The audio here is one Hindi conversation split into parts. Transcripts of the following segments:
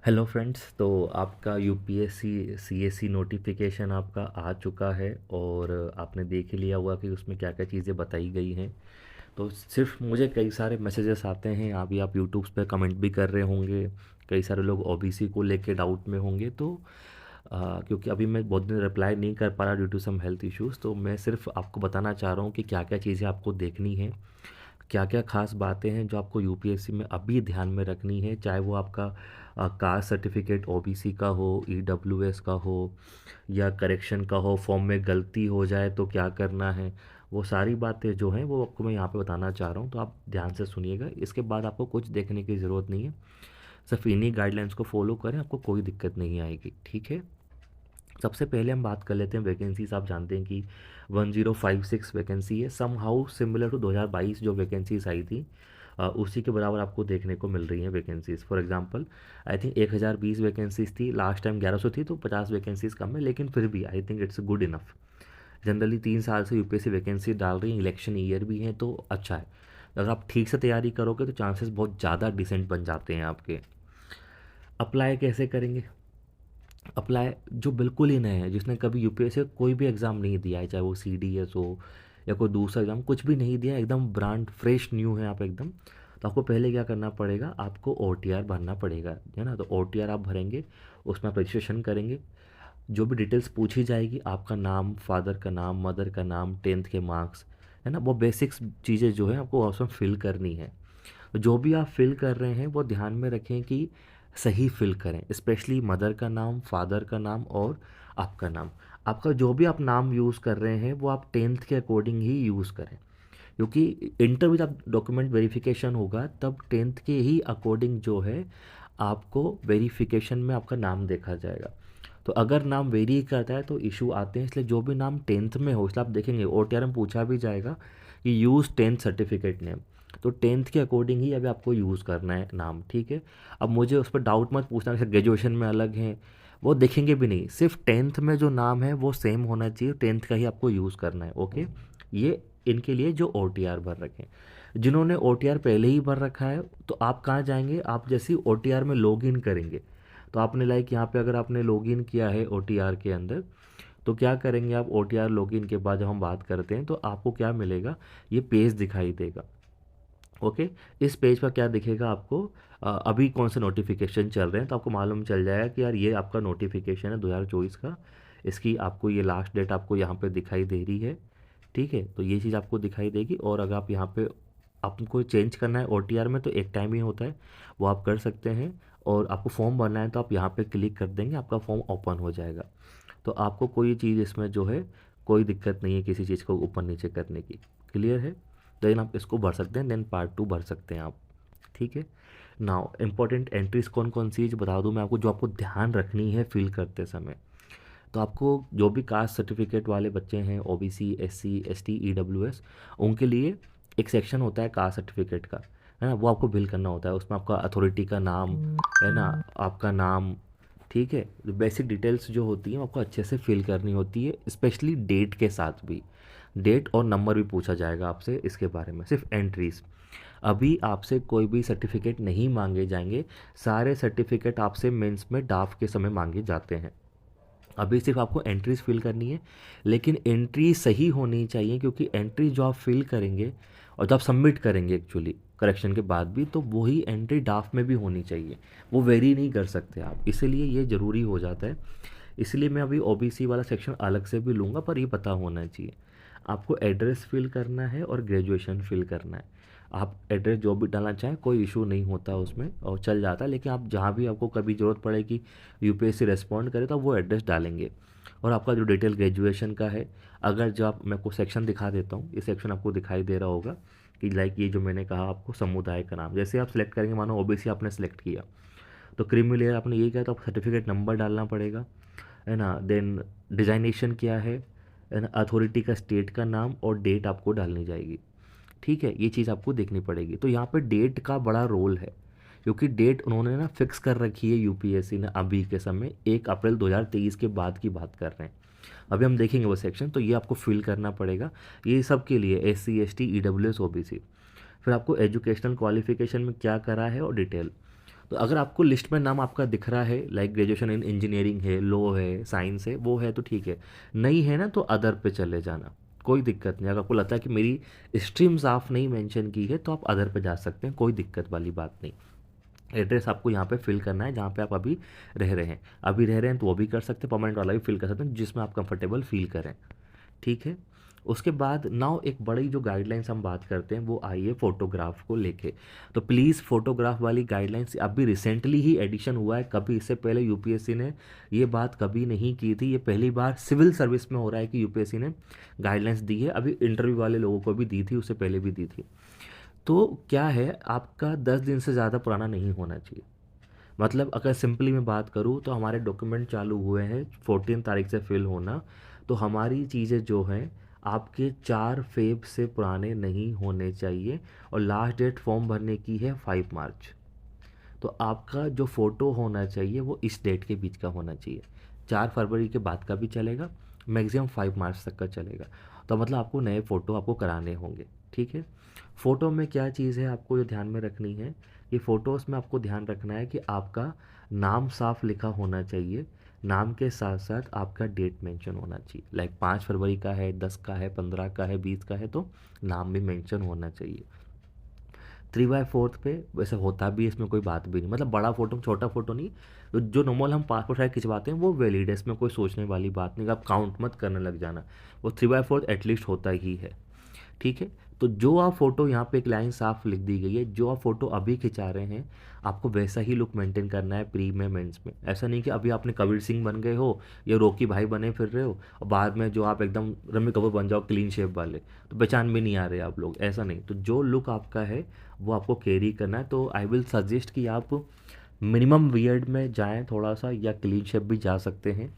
Hello friends. तो आपका यूपीएससी सीएससी नोटिफिकेशन आपका आ चुका है और आपने देख ही लिया होगा कि उसमें क्या क्या चीज़ें बताई गई हैं। तो सिर्फ मुझे कई सारे मैसेजेस आते हैं, अभी आप यूट्यूब्स पे कमेंट भी कर रहे होंगे, कई सारे लोग ओबीसी को लेके डाउट में होंगे। तो क्योंकि अभी मैं बहुत दिन रिप्लाई नहीं कर पा रहा due to some health issues, तो मैं सिर्फ आपको बताना चाह रहा हूँ कि क्या क्या चीज़ें आपको देखनी है, क्या क्या खास बातें हैं जो आपको यूपीएससी में अभी ध्यान में रखनी है। चाहे वो आपका कास्ट सर्टिफिकेट ओबीसी का हो, ईडब्ल्यूएस का हो, या करेक्शन का हो, फॉर्म में गलती हो जाए तो क्या करना है, वो सारी बातें जो हैं वो आपको मैं यहाँ पे बताना चाह रहा हूँ। तो आप ध्यान से सुनिएगा, इसके बाद आपको कुछ देखने की ज़रूरत नहीं है, सिर्फ इन्हीं गाइडलाइंस को फॉलो करें, आपको कोई दिक्कत नहीं आएगी। ठीक है। सबसे पहले हम बात कर लेते हैं वैकेंसीज। आप जानते हैं कि 1056 वैकेंसी है, सम हाउ सिमिलर टू 2022 जो वैकेंसीज आई थी, उसी के बराबर आपको देखने को मिल रही हैं vacancies. For example I think 1020 vacancies थी, लास्ट टाइम 1100 थी, तो 50 वैकेंसीज कम है, लेकिन फिर भी I think it's good enough. Generally 3 साल से यूपीएससी वैकेंसी डाल रही है, इलेक्शन ईयर भी है, तो अच्छा है। अगर आप ठीक से तैयारी करोगे तो चांसेस बहुत ज़्यादा डिसेंट बन जाते हैं आपके। अप्लाई कैसे करेंगे? अप्लाई जो बिल्कुल ही नए हैं, जिसने कभी यूपीएससी कोई भी एग्ज़ाम नहीं दिया है, चाहे वो सीडीएस हो या कोई दूसरा एग्ज़ाम, कुछ भी नहीं दिया, एकदम ब्रांड फ्रेश न्यू है आप एकदम, तो आपको पहले क्या करना पड़ेगा, आपको ओटीआर भरना पड़ेगा, है ना। तो ओटीआर आप भरेंगे, उसमें आप रजिस्ट्रेशन करेंगे, जो भी डिटेल्स पूछी जाएगी, आपका नाम, फादर का नाम, मदर का नाम, टेंथ के मार्क्स, है ना, वो बेसिक्स चीज़ें जो है आपको उसमें फिल करनी है। जो भी आप फिल कर रहे हैं वो ध्यान में रखें कि सही फिल करें, स्पेशली मदर का नाम, फादर का नाम और आपका नाम। आपका जो भी आप नाम यूज़ कर रहे हैं वो आप टेंथ के अकॉर्डिंग ही यूज़ करें, क्योंकि इंटर में जब डॉक्यूमेंट वेरिफिकेशन होगा तब टेंथ के ही अकॉर्डिंग जो है आपको वेरिफिकेशन में आपका नाम देखा जाएगा। तो अगर नाम वेरी करता है तो इशू आते हैं, इसलिए जो भी नाम टेंथ में हो, इसलिए आप देखेंगे ओटीआर में पूछा भी जाएगा कि यूज़ टेंथ सर्टिफिकेट नेम, तो टेंथ के अकॉर्डिंग ही अभी आपको यूज़ करना है नाम। ठीक है। अब मुझे उस पर डाउट मत पूछना कि ग्रेजुएशन में अलग है, वो देखेंगे भी नहीं, सिर्फ टेंथ में जो नाम है वो सेम होना चाहिए, टेंथ का ही आपको यूज़ करना है। ओके। ये इनके लिए जो ओटीआर भर रखें। जिन्होंने ओटीआर पहले ही भर रखा है तो आप कहाँ जाएंगे, आप जैसे ओटीआर में लॉगिन करेंगे तो आपने लाइक यहाँ पे अगर आपने लॉगिन किया है ओटीआर के अंदर, तो क्या करेंगे आप, ओटीआर लॉगिन के बाद जब हम बात करते हैं तो आपको क्या मिलेगा, ये पेज दिखाई देगा। ओके। इस पेज पर क्या दिखेगा आपको, अभी कौन से नोटिफिकेशन चल रहे हैं, तो आपको मालूम चल जाएगा कि यार ये आपका नोटिफिकेशन है 2024 का, इसकी आपको ये लास्ट डेट आपको यहाँ पे दिखाई दे रही है। ठीक है। तो ये चीज़ आपको दिखाई देगी, और अगर आप यहाँ पे आपको चेंज करना है ओटीआर में तो एक टाइम ही होता है, वो आप कर सकते हैं। और आपको फॉर्म भरना है तो आप यहाँ पे क्लिक कर देंगे, आपका फॉर्म ओपन हो जाएगा। तो आपको कोई चीज़ इसमें जो है कोई दिक्कत नहीं है किसी चीज़ को ऊपर नीचे करने की। क्लियर है। देन आप इसको भर सकते हैं, देन पार्ट 2 भर सकते हैं आप। ठीक है। नाउ इंपॉर्टेंट एंट्रीज कौन कौन सी है जो बता दूं मैं आपको, जो आपको ध्यान रखनी है फिल करते समय। तो आपको जो भी कास्ट सर्टिफिकेट वाले बच्चे हैं, ओबीसी, एससी, एसटी, ईडब्ल्यूएस, उनके लिए एक सेक्शन होता है कास्ट सर्टिफिकेट का, है ना, वो आपको फिल करना होता है। उसमें आपका अथॉरिटी का नाम, है ना, आपका नाम, ठीक है, बेसिक डिटेल्स जो होती हैं आपको अच्छे से फिल करनी होती है, स्पेशली डेट के साथ भी, डेट और नंबर भी पूछा जाएगा आपसे इसके बारे में। सिर्फ एंट्रीज, अभी आपसे कोई भी सर्टिफिकेट नहीं मांगे जाएंगे, सारे सर्टिफिकेट आपसे मेंस में डाफ के समय मांगे जाते हैं। अभी सिर्फ आपको एंट्रीज फिल करनी है, लेकिन एंट्री सही होनी चाहिए, क्योंकि एंट्री जो आप फिल करेंगे और जब सबमिट करेंगे एक्चुअली करेक्शन के बाद भी, तो वही एंट्री ड्राफ्ट में भी होनी चाहिए, वो वेरी नहीं कर सकते आप, इसीलिए ये ज़रूरी हो जाता है। इसलिए मैं अभी ओबीसी वाला सेक्शन अलग से भी लूँगा, पर ये पता होना चाहिए। आपको एड्रेस फिल करना है और ग्रेजुएशन फिल करना है। आप एड्रेस जो भी डालना चाहें कोई इशू नहीं होता उसमें, और चल जाता है, लेकिन आप जहाँ भी आपको कभी ज़रूरत पड़े कि यूपीएससी रेस्पॉन्ड करे तो आप वो एड्रेस डालेंगे। और आपका जो डिटेल ग्रेजुएशन का है, अगर जो आप, मैं आपको सेक्शन दिखा देता हूँ, ये सेक्शन आपको दिखाई दे रहा होगा कि लाइक ये जो मैंने कहा आपको समुदाय का नाम, जैसे आप सेलेक्ट करेंगे, मानो ओबीसी आपने सेलेक्ट किया, तो क्रीमी लेयर आपने यही किया, तो आपको सर्टिफिकेट नंबर डालना पड़ेगा, है ना। देन डिजाइनेशन क्या है ना, अथॉरिटी का स्टेट का नाम और डेट आपको डालनी जाएगी। ठीक है, ये चीज़ आपको देखनी पड़ेगी। तो यहाँ पे डेट का बड़ा रोल है, क्योंकि डेट उन्होंने ना फिक्स कर रखी है यूपीएससी ने अभी के समय, 1 अप्रैल 2023 के बाद की बात कर रहे हैं। अभी हम देखेंगे वो सेक्शन, तो ये आपको फिल करना पड़ेगा। ये सब के लिए एससी, एसटी, ईडब्ल्यूएस, ओबीसी। फिर आपको एजुकेशनल क्वालिफिकेशन में क्या करा है और डिटेल, तो अगर आपको लिस्ट में नाम आपका दिख रहा है, लाइक ग्रेजुएशन इन इंजीनियरिंग है, लॉ है, साइंस है, वो है तो ठीक है, नहीं है ना तो अदर पे चले जाना, कोई दिक्कत नहीं। अगर आपको लगता है कि मेरी स्ट्रीम साफ नहीं मेंशन की है तो आप अदर पे जा सकते हैं, कोई दिक्कत वाली बात नहीं। एड्रेस आपको यहाँ पे फिल करना है जहाँ पे आप अभी रह रहे हैं, अभी रह रहे हैं तो वो भी कर सकते हैं, परमानेंट वाला भी फिल कर सकते हैं जिसमें आप कंफर्टेबल फील करें, ठीक है। उसके बाद नाउ एक बड़ी जो गाइडलाइंस हम बात करते हैं वो आई है फ़ोटोग्राफ को लेके। तो प्लीज़ फ़ोटोग्राफ वाली गाइडलाइंस अभी रिसेंटली ही एडिशन हुआ है, कभी इससे पहले यूपीएससी ने ये बात कभी नहीं की थी, ये पहली बार सिविल सर्विस में हो रहा है कि यूपीएससी ने गाइडलाइंस दी है। अभी इंटरव्यू वाले लोगों को भी दी थी, उससे पहले भी दी थी। तो क्या है, आपका 10 दिन से ज़्यादा पुराना नहीं होना चाहिए। मतलब अगर सिंपली मैं बात करूँ तो हमारे डॉक्यूमेंट चालू हुए हैं 14 तारीख से फिल होना, तो हमारी चीज़ें जो हैं आपके 4 फेब से पुराने नहीं होने चाहिए, और लास्ट डेट फॉर्म भरने की है 5 मार्च। तो आपका जो फ़ोटो होना चाहिए वो इस डेट के बीच का होना चाहिए, 4 फरवरी के बाद का भी चलेगा, मैक्सिमम 5 मार्च तक का चलेगा। तो मतलब आपको नए फ़ोटो आपको कराने होंगे, ठीक है। फ़ोटो में क्या चीज़ है आपको ये ध्यान में रखनी है कि फ़ोटोज़ में आपको ध्यान रखना है कि आपका नाम साफ लिखा होना चाहिए, नाम के साथ साथ आपका डेट मेंशन होना चाहिए, लाइक 5 फरवरी का है, 10 का है, 15 का है, 20 का है, तो नाम भी मेंशन होना चाहिए। 3/4 पे वैसे होता भी है, इसमें कोई बात भी नहीं, मतलब बड़ा फ़ोटो छोटा फ़ोटो नहीं, तो जो नॉर्मल हम पासपोर्ट साइज खिंचवाते हैं वो वैलिड है, इसमें कोई सोचने वाली बात नहीं, आप काउंट मत करने लग जाना, वो 3/4 एटलीस्ट होता ही है, ठीक है। तो जो आप फ़ोटो यहाँ पे एक लाइन साफ लिख दी गई है, जो आप फ़ोटो अभी खिंचा रहे हैं आपको वैसा ही लुक मेंटेन करना है प्री में मेंस में। ऐसा नहीं कि अभी आपने कबीर सिंह बन गए हो या रॉकी भाई बने फिर रहे हो और बाद में जो आप एकदम रम्मी कपूर बन जाओ क्लीन शेप वाले, तो पहचान भी नहीं आ रहे आप लोग, ऐसा नहीं। तो जो लुक आपका है वो आपको कैरी करना है। तो आई विल सजेस्ट कि आप मिनिमम वियर्ड में जाएँ थोड़ा सा, या क्लीन शेप भी जा सकते हैं।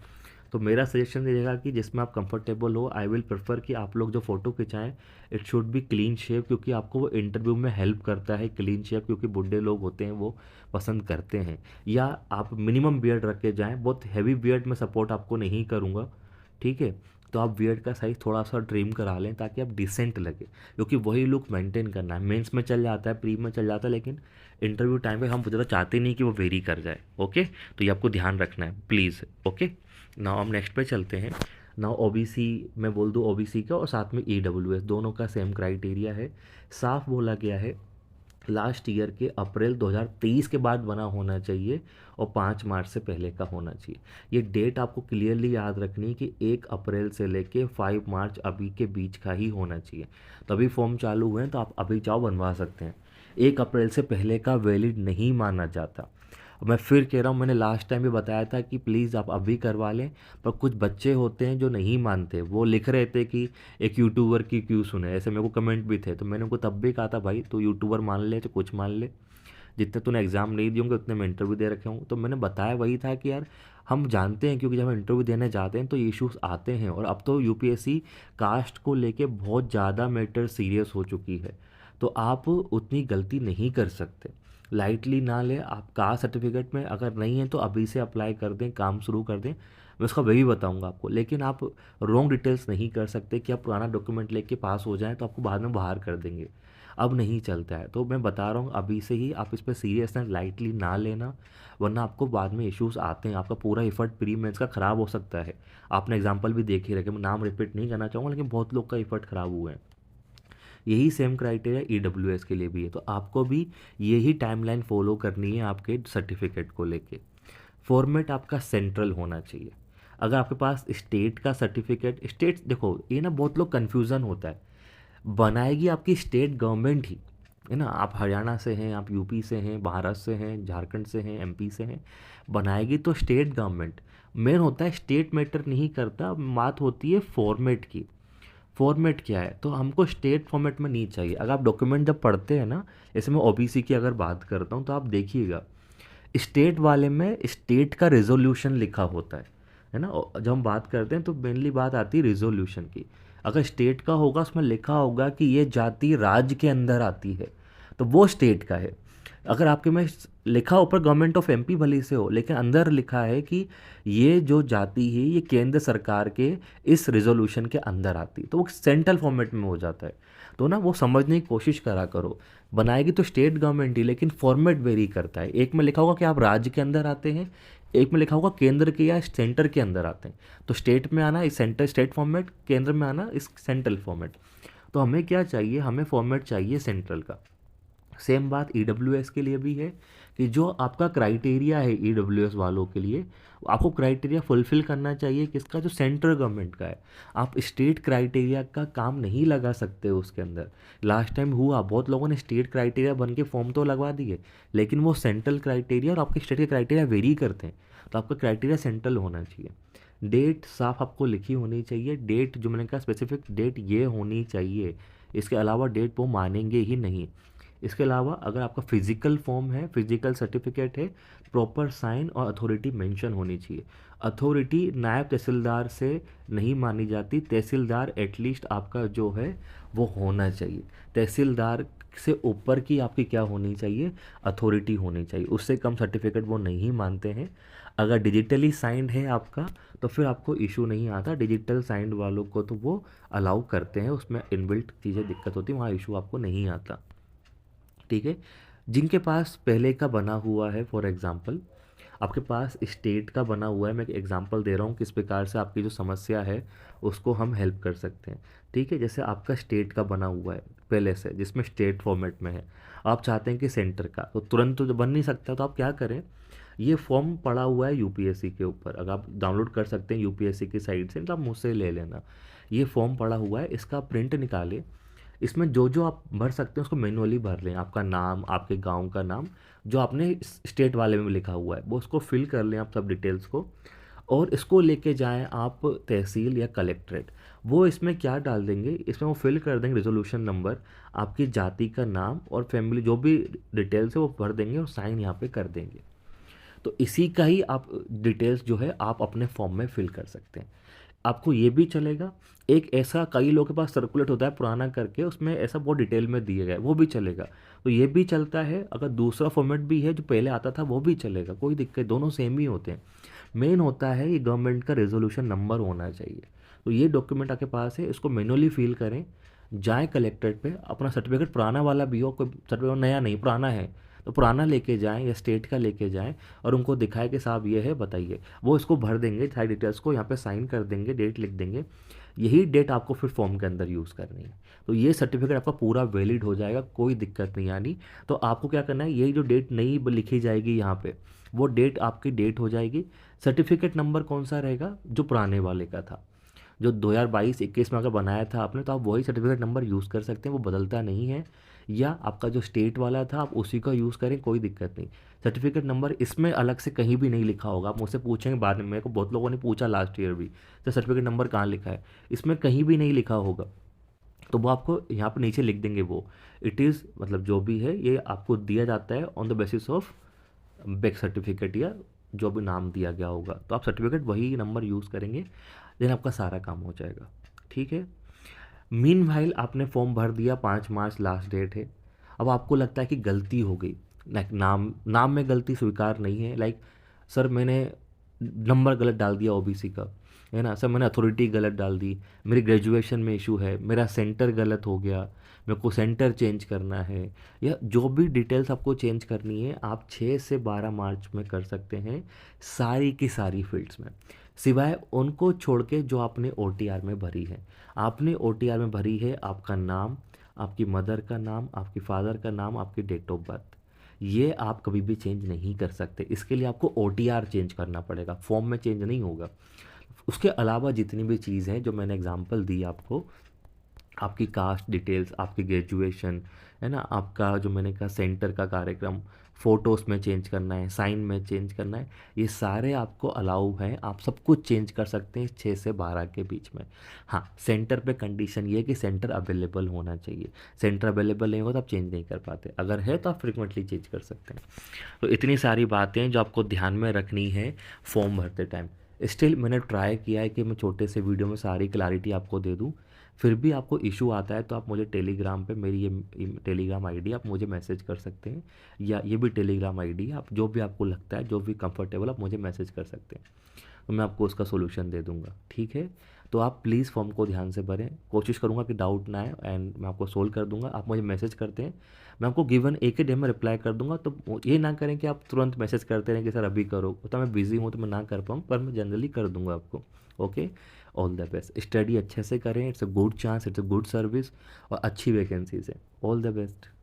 तो मेरा सजेशन रहेगा कि जिसमें आप कंफर्टेबल हो, आई विल प्रेफर कि आप लोग जो फ़ोटो खिंचाएं it should be clean shape, क्योंकि आपको वो इंटरव्यू में हेल्प करता है क्लीन शेप, क्योंकि बुढ़े लोग होते हैं वो पसंद करते हैं। या आप मिनिमम बियर्ड रख के जाएँ, बहुत हैवी बियर्ड में सपोर्ट आपको नहीं करूँगा, ठीक है। तो आप बियर्ड का साइज़ थोड़ा सा ट्रिम करा लें ताकि आप डिसेंट लगे, क्योंकि वही लुक मेंटेन करना है। मेंस में चल जाता है, प्री में चल जाता है, लेकिन इंटरव्यू टाइम पे हम ज़्यादा चाहते नहीं कि वो वेरी कर जाए, ओके। तो ये आपको ध्यान रखना है प्लीज़, ओके। नाउ हम नेक्स्ट पे चलते हैं। नाउ ओबीसी, मैं बोल दूँ ओबीसी का और साथ में ईडब्ल्यूएस दोनों का सेम क्राइटेरिया है। साफ बोला गया है लास्ट ईयर के अप्रैल 2023 के बाद बना होना चाहिए और 5 मार्च से पहले का होना चाहिए। ये डेट आपको क्लियरली याद रखनी है कि 1 अप्रैल से लेके 5 मार्च अभी के बीच का ही होना चाहिए। तो अभी फॉर्म चालू हुए हैं तो आप अभी जाओ बनवा सकते हैं, 1 अप्रैल से पहले का वैलिड नहीं माना जाता। मैं फिर कह रहा हूँ, मैंने लास्ट टाइम भी बताया था कि प्लीज़ आप अभी करवा लें, पर कुछ बच्चे होते हैं जो नहीं मानते, वो लिख रहे थे कि एक यूट्यूबर की क्यों सुने, ऐसे मेरे को कमेंट भी थे। तो मैंने उनको तब भी कहा था भाई तो यूट्यूबर मान ले तो कुछ मान ले, जितने तूने एग्ज़ाम नहीं दिए होंगे उतने मैं इंटरव्यू दे रखे हूँ। तो मैंने बताया वही था कि यार हम जानते हैं, क्योंकि जब हम इंटरव्यू देने जाते हैं तो इश्यूज आते हैं, और अब तो यूपीएससी कास्ट को लेके बहुत ज़्यादा मैटर सीरियस हो चुकी है, तो आप उतनी गलती नहीं कर सकते, लाइटली ना लें। आप कास्ट सर्टिफिकेट में अगर नहीं है तो अभी से अप्लाई कर दें, काम शुरू कर दें, मैं उसका वही बताऊंगा आपको। लेकिन आप रॉन्ग डिटेल्स नहीं कर सकते कि आप पुराना डॉक्यूमेंट लेके पास हो जाएं तो आपको बाद में बाहर कर देंगे, अब नहीं चलता है। तो मैं बता रहा हूँ अभी से ही आप इस पर सीरियसनेस लाइटली ना लेना, वरना आपको बाद में इश्यूज आते हैं, आपका पूरा एफर्ट प्री मेंस का ख़राब हो सकता है। आपने एग्जांपल भी देख ही रखे, मैं नाम रिपीट नहीं करना चाहूँगा, लेकिन बहुत लोग का एफर्ट ख़राब हुआ है। यही सेम क्राइटेरिया ईडब्ल्यूएस के लिए भी है, तो आपको भी यही टाइमलाइन फॉलो करनी है आपके सर्टिफिकेट को लेके। फॉर्मेट आपका सेंट्रल होना चाहिए। अगर आपके पास स्टेट का सर्टिफिकेट, स्टेट देखो ये ना बहुत लोग कन्फ्यूज़न होता है, बनाएगी आपकी स्टेट गवर्नमेंट ही, है ना। आप हरियाणा से हैं, आप यूपी से हैं, महाराष्ट्र से हैं, झारखंड से हैं, एमपी से हैं, बनाएगी तो स्टेट गवर्नमेंट। मेन होता है स्टेट मैटर नहीं करता, बात होती है फॉर्मेट की। फॉर्मेट क्या है, तो हमको स्टेट फॉर्मेट में नहीं चाहिए। अगर आप डॉक्यूमेंट जब पढ़ते हैं ना, जैसे मैं ओबीसी की अगर बात करता हूँ तो आप देखिएगा स्टेट वाले में स्टेट का रेजोल्यूशन लिखा होता है ना। और जब हम बात करते हैं तो मेनली बात आती है रेजोल्यूशन की। अगर स्टेट का होगा उसमें लिखा होगा कि ये जाति राज्य के अंदर आती है, तो वो स्टेट का है। अगर आपके में लिखा ऊपर गवर्नमेंट ऑफ एमपी भली से हो, लेकिन अंदर लिखा है कि ये जो जाति है ये केंद्र सरकार के इस रेजोल्यूशन के अंदर आती है, तो वो सेंट्रल फॉर्मेट में हो जाता है। तो ना वो समझने की कोशिश करा करो, बनाएगी तो स्टेट गवर्नमेंट ही, लेकिन फॉर्मेट वेरी करता है। एक में लिखा होगा कि आप राज्य के अंदर आते हैं, एक में लिखा होगा केंद्र के या सेंटर के अंदर आते हैं। तो स्टेट में आना इस सेंटर स्टेट फॉर्मेट, केंद्र में आना इस सेंट्रल फॉर्मेट। तो हमें क्या चाहिए, हमें फॉर्मेट चाहिए सेंट्रल का। सेम बात ईडब्ल्यूएस के लिए भी है कि जो आपका क्राइटेरिया है ईडब्ल्यूएस वालों के लिए, आपको क्राइटेरिया फुलफिल करना चाहिए किसका, जो सेंट्रल गवर्नमेंट का है। आप स्टेट क्राइटेरिया का काम नहीं लगा सकते उसके अंदर। लास्ट टाइम हुआ, बहुत लोगों ने स्टेट क्राइटेरिया बन के फॉर्म तो लगवा दिए, लेकिन वो सेंट्रल क्राइटेरिया और आपके स्टेट के क्राइटेरिया वेरी करते हैं। तो आपका क्राइटेरिया सेंट्रल होना चाहिए। डेट साफ आपको लिखी होनी चाहिए, डेट जो मैंने कहा स्पेसिफिक डेट ये होनी चाहिए। इसके अलावा डेट वो मानेंगे ही नहीं। इसके अलावा अगर आपका फिजिकल फॉर्म है, फिजिकल सर्टिफिकेट है, प्रॉपर साइन और अथॉरिटी मेंशन होनी चाहिए। अथॉरिटी नायब तहसीलदार से नहीं मानी जाती, तहसीलदार एटलीस्ट आपका जो है वो होना चाहिए। तहसीलदार से ऊपर की आपकी क्या होनी चाहिए, अथॉरिटी होनी चाहिए। उससे कम सर्टिफिकेट वो नहीं मानते हैं। अगर डिजिटली साइंड है आपका तो फिर आपको इशू नहीं आता। डिजिटल साइंड वालों को तो वो अलाउ करते हैं, उसमें इनबिल्ट चीज़ें दिक्कत होती है, वहाँ इशू आपको नहीं आता। ठीक है। जिनके पास पहले का बना हुआ है, फॉर एग्ज़ाम्पल आपके पास स्टेट का बना हुआ है, मैं एक एग्जांपल दे रहा हूँ किस प्रकार से आपकी जो समस्या है उसको हम हेल्प कर सकते हैं। ठीक है, जैसे आपका स्टेट का बना हुआ है पहले से, जिसमें स्टेट फॉर्मेट में है, आप चाहते हैं कि सेंटर का, तो तुरंत तो बन नहीं सकता। तो आप क्या करें, ये फॉर्म पड़ा हुआ है यूपीएससी के ऊपर, अगर आप डाउनलोड कर सकते हैं यूपीएससी की साइट से, तो आप मुझसे ले लेना। ये फॉर्म पड़ा हुआ है, इसका प्रिंट निकालें। इसमें जो जो आप भर सकते हैं उसको मैनुअली भर लें। आपका नाम, आपके गांव का नाम, जो आपने स्टेट वाले में लिखा हुआ है वो उसको फिल कर लें आप सब डिटेल्स को, और इसको लेके जाएं आप तहसील या कलेक्ट्रेट। वो इसमें क्या डाल देंगे, इसमें वो फिल कर देंगे रेजोल्यूशन नंबर, आपकी जाति का नाम और फैमिली जो भी डिटेल्स है वो भर देंगे और साइन यहाँ पे कर देंगे। तो इसी का ही आप डिटेल्स जो है आप अपने फॉर्म में फिल कर सकते हैं। आपको ये भी चलेगा, एक ऐसा कई लोगों के पास सर्कुलेट होता है पुराना करके, उसमें ऐसा बहुत डिटेल में दिए गए, वो भी चलेगा। तो ये भी चलता है। अगर दूसरा फॉर्मेट भी है जो पहले आता था वो भी चलेगा, कोई दिक्कत, दोनों सेम ही होते हैं। मेन होता है ये गवर्नमेंट का रेजोल्यूशन नंबर होना चाहिए। तो ये डॉक्यूमेंट आपके पास है, इसको मैनुअली फिल करें, जाएँ कलेक्ट्रेट पे, अपना सर्टिफिकेट पुराना वाला भी हो, कोई सर्टिफिकेट नया नहीं पुराना है तो पुराना लेके जाएँ या स्टेट का लेके जाएँ और उनको दिखाएं कि साहब ये है बताइए। वो इसको भर देंगे सारी डिटेल्स को, यहाँ पे साइन कर देंगे, डेट लिख देंगे। यही डेट आपको फिर फॉर्म के अंदर यूज़ करनी है। तो ये सर्टिफिकेट आपका पूरा वैलिड हो जाएगा, कोई दिक्कत नहीं आनी। तो आपको क्या करना है, यही जो डेट नई लिखी जाएगी यहाँ पे, वो डेट आपकी डेट हो जाएगी। सर्टिफिकेट नंबर कौन सा रहेगा, जो पुराने वाले का था, जो 2022-21 में अगर बनाया था आपने, तो आप वही सर्टिफिकेट नंबर यूज़ कर सकते हैं, वो बदलता नहीं है। या आपका जो स्टेट वाला था आप उसी का यूज़ करें, कोई दिक्कत नहीं। सर्टिफिकेट नंबर इसमें अलग से कहीं भी नहीं लिखा होगा, आप मुझसे पूछेंगे बाद में, मेरे को बहुत लोगों ने पूछा लास्ट ईयर भी, तो सर्टिफिकेट नंबर कहाँ लिखा है, इसमें कहीं भी नहीं लिखा होगा। तो वो आपको यहाँ पर नीचे लिख देंगे, वो इट इज़ मतलब जो भी है ये आपको दिया जाता है on the basis of back certificate या जो भी नाम दिया गया होगा। तो आप सर्टिफिकेट वही नंबर यूज़ करेंगे, देन आपका सारा काम हो जाएगा। ठीक है। मीनवाइल आपने फॉर्म भर दिया, 5 मार्च लास्ट डेट है। अब आपको लगता है कि गलती हो गई, लाइक नाम नाम में गलती स्वीकार नहीं है, लाइक सर मैंने नंबर गलत डाल दिया ओबीसी का, है ना सर, मैंने अथॉरिटी गलत डाल दी, मेरी ग्रेजुएशन में इशू है, मेरा सेंटर गलत हो गया, मेरे को सेंटर चेंज करना है, या जो भी डिटेल्स आपको चेंज करनी है आप 6 से 12 मार्च में कर सकते हैं, सारी की सारी फील्ड्स में, सिवाय उनको छोड़ के जो आपने ओटीआर में भरी है। आपने ओटीआर में भरी है आपका नाम, आपकी मदर का नाम, आपकी फादर का नाम, आपकी डेट ऑफ बर्थ, ये आप कभी भी चेंज नहीं कर सकते। इसके लिए आपको ओटीआर चेंज करना पड़ेगा, फॉर्म में चेंज नहीं होगा। उसके अलावा जितनी भी चीज़ हैं जो मैंने एग्जांपल दी आपको, आपकी कास्ट डिटेल्स, आपकी ग्रेजुएशन, है ना, आपका जो मैंने कहा सेंटर का कार्यक्रम, फ़ोटोज़ में चेंज करना है, साइन में चेंज करना है, ये सारे आपको अलाउ हैं, आप सब कुछ चेंज कर सकते हैं 6 से 12 के बीच में। हाँ, सेंटर पे कंडीशन ये है कि सेंटर अवेलेबल होना चाहिए। सेंटर अवेलेबल नहीं होगा तो आप चेंज नहीं कर पाते, अगर है तो आप फ्रिक्वेंटली चेंज कर सकते हैं। तो इतनी सारी बातें जो आपको ध्यान में रखनी है फॉर्म भरते टाइम। स्टिल मैंने ट्राई किया है कि मैं छोटे से वीडियो में सारी क्लैरिटी आपको दे दूँ, फिर भी आपको इशू आता है तो आप मुझे टेलीग्राम पे, मेरी ये टेलीग्राम आईडी, आप मुझे मैसेज कर सकते हैं, या ये भी टेलीग्राम आईडी है, आप जो भी आपको लगता है, जो भी कंफर्टेबल, आप मुझे मैसेज कर सकते हैं, तो मैं आपको उसका सोल्यूशन दे दूंगा। ठीक है। तो आप प्लीज़ फॉर्म को ध्यान से भरें, कोशिश करूँगा कि डाउट ना आए एंड मैं आपको सोल्व कर दूँगा। आप मुझे मैसेज करते हैं, मैं आपको गिवन एक ही डे में रिप्लाई कर दूँगा। तो ये ना करें कि आप तुरंत मैसेज करते रहें कि सर अभी करो, तो मैं बिज़ी हूँ तो मैं ना कर पाऊँ, पर मैं जनरली कर दूँगा आपको। Okay, all the best, study अच्छे से करें, it's a good chance, it's a good service और अच्छी वैकेंसीज है। All the best.